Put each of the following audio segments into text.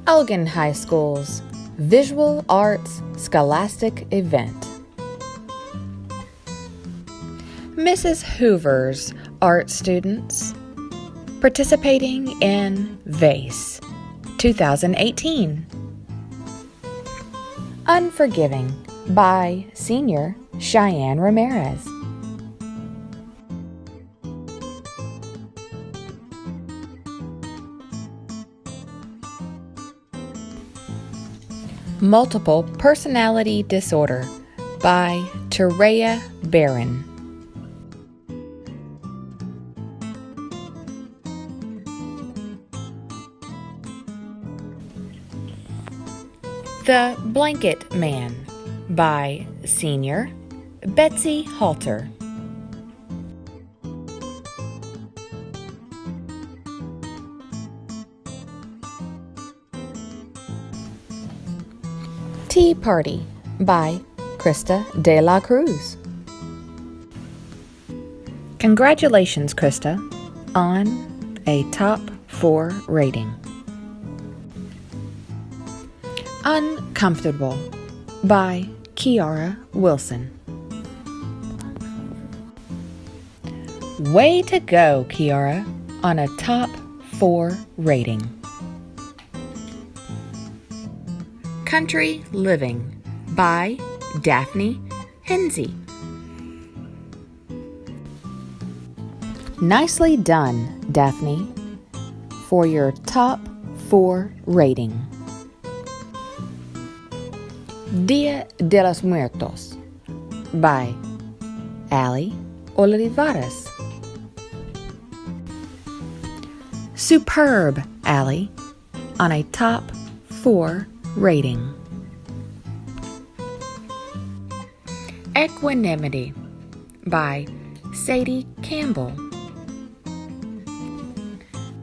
Elgin High School's Visual Arts Scholastic Event. Mrs. Hoover's art students participating in VASE 2018. Unforgiving by Senior Cheyenne Ramirez. Multiple Personality Disorder by Terea Barron. The Blanket Man by Senior Betsy Halter. Tea Party by Krista de la Cruz. Congratulations, Krista, on a top 4 rating. Uncomfortable by Kiara Wilson. Way to go, Kiara, on a top 4 rating. Country Living by Daphne Henze. Nicely done, Daphne, for your top 4 rating. Dia de los Muertos by Ali Olivares. Superb, Ali, on a top 4 rating. Equanimity by Sadie Campbell.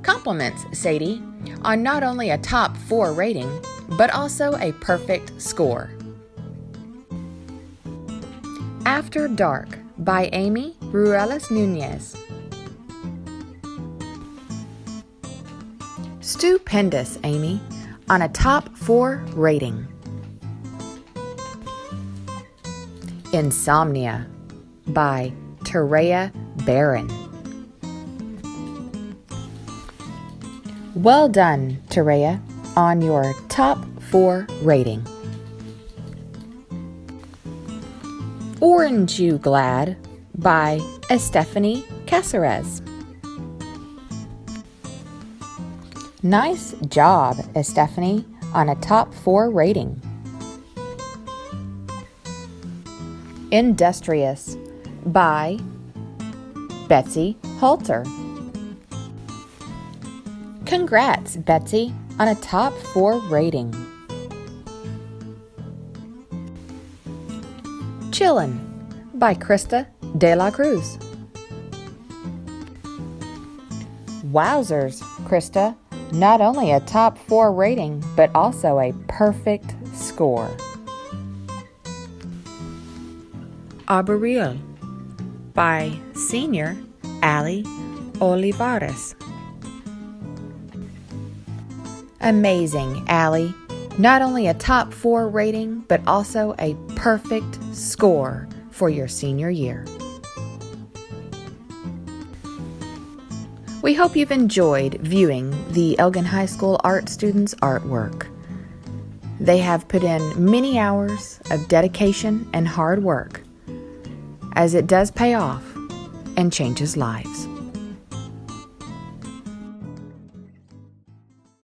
Compliments, Sadie, on not only a top 4 rating, but also a perfect score. After Dark by Amy Ruelas Nunez. Stupendous, Amy, on a top 4 rating. Insomnia by Terea Barron. Well done, Terea, on your top 4 rating. Orange You Glad by Estefany Caceres. Nice job, Estefany, on a top 4 rating. Industrious by Betsy Halter. Congrats, Betsy, on a top 4 rating. Chillin' by Krista de la Cruz. Wowzers, Krista, not only a top 4 rating, but also a perfect score. Arboreal by Senior Ali Olivares. Amazing, Ali. Not only a top 4 rating, but also a perfect score for your senior year. We hope you've enjoyed viewing the Elgin High School art students' artwork. They have put in many hours of dedication and hard work, as it does pay off and changes lives.